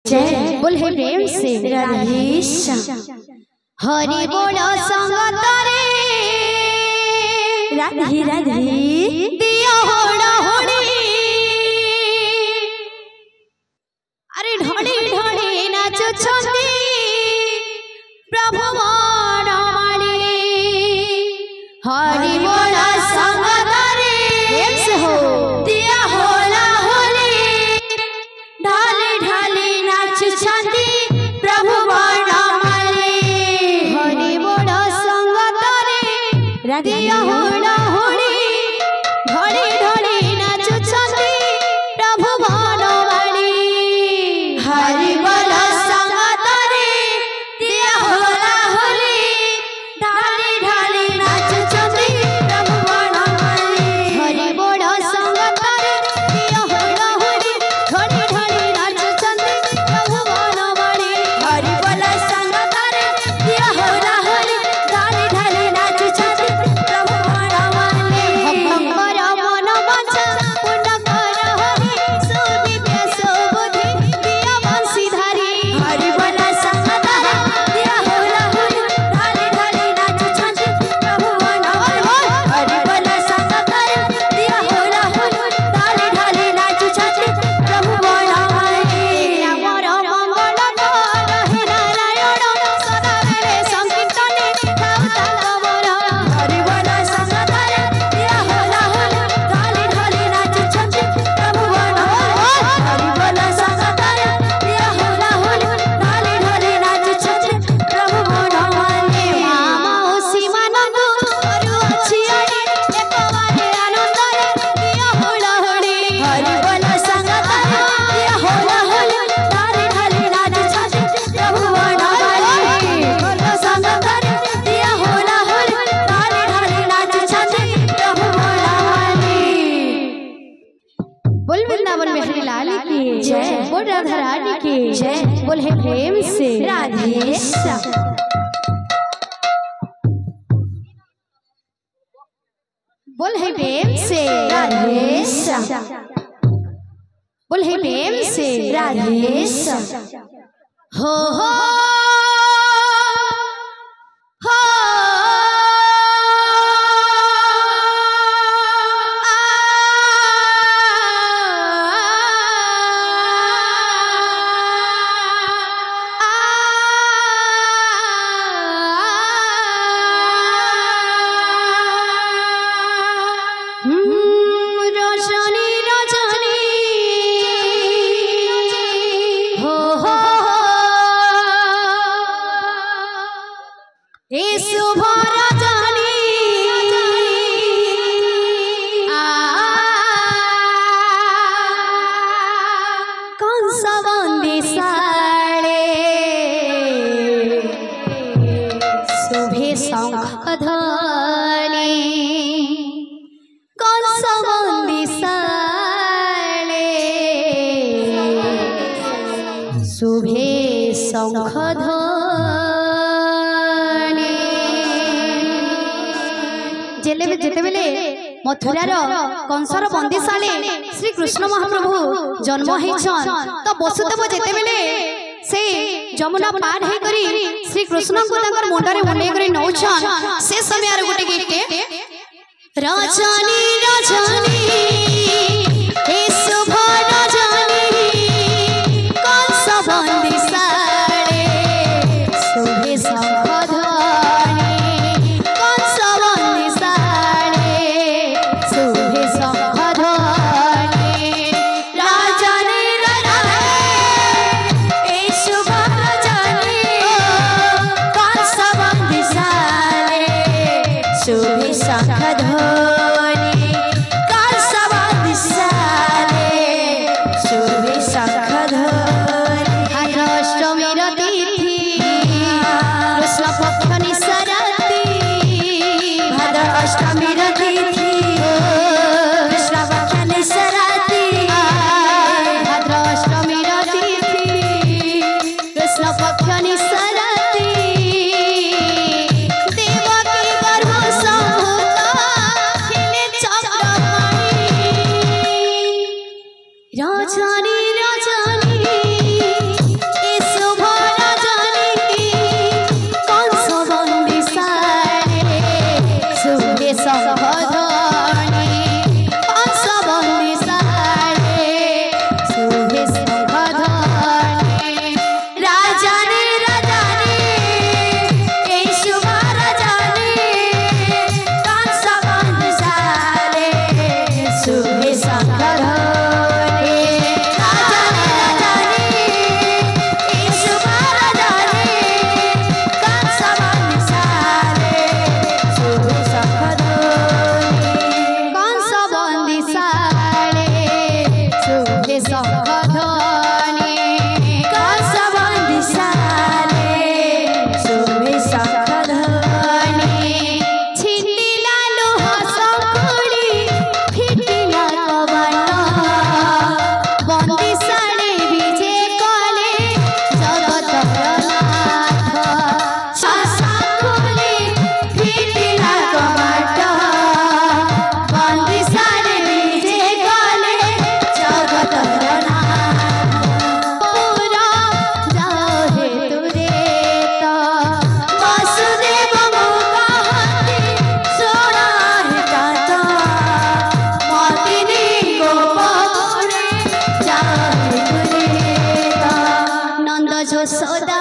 जय बोल हे प्रेम से राधेश्याम। हरि बोल संगत रे राधे राधे दिया होड़ा होड़ी। अरे ढोड़ी ढोड़ी नाचो छंदी प्रभु माड़ी। हरि बोल संगत रे प्रेम से हो दिया होला होली। ढाले ढाले नाच छंदी प्रभु माड़ी। हरि बोल संगत रे दिया होला होली। ढोड़ी ढोड़ी नाच छंदी प्रभु माड़ी। हरि बोल संगत रे दिया होला होली। ढाले ढाले नाच छंदी प्रभु माड़ी। हरि बोल संगत रे दिया होला होली। ढोड़ी ढोड़ी नाच छंदी प्रभु माड़ी। हरि बोल संगत रे दिया होला होली। ढाले ढाले नाच छंदी प्रभु माड़ी। भक्तर मन वांछा पूर्ण कर हरि। सुविद्या सुबुद्धि दिया बंशीधारी। हरि बोल संगत रे दिया होला होली। ढाले ढाले नाच छंदी प्रभु माड़ी। हरि बोल संगत रे दिया होला होली। ढाले ढाले नाच छंदी प्रभु माड़ी। रामर मंगल कर हे नारायण सदा बेले संकीर्तने ठाउ तालवर। हरि बोल संगत रे दिया होला होली। ढाले ढाले नाच छंदी प्रभु माड़ी। हरि बोल संगत रे दिया होला होली। ढाले ढाले नाच छंदी प्रभु माड़ी। माउसी मानंदु करू अछि आड़ी एक बारे आनंद रे दिया होला होली। हरि बोल संगत रे दिया होला होली। ढाले ढाले नाच छंदी प्रभु माड़ी। बोल संगत रे दिया होला होली। ढाले ढाले नाच छंदी प्रभु माड़ी। बोल वृंदावन बिहारी लाल की जय। बोल राधा रानी की जय। बोल हे प्रेम से राधेश्याम। बोल हे प्रेम से राधेश्याम। बोल हे प्रेम से राधेश्याम। हो हो हो रजनी रजनी हो हो ए शुभ रजनी कंस बंदी साड़े शुभे शंख ध्वनि। कंस बंदी साड़े शुभे शंख ध्वनि। जेतेबेले मथुरार कंसर बंदीशाले श्री कृष्ण महाप्रभु जन्म होइछन तो वसुदेव जेतेबेले से जमुना पार हे करी श्री कृष्ण को ताकर मुंडरे उन्ने करी नौछन से समय आर गुटे गीत रजनी रजनी हे शुभ रजनी कंस बंदी साड़े शुभे शंख ध्वनि। कंस बंदी साड़े शुभे शंख ध्वनि। रजनी रजनी हे शुभ रजनी कंस बंदी साड़े शुभे शंख ध्वनि। कंस ଯଶୋଦା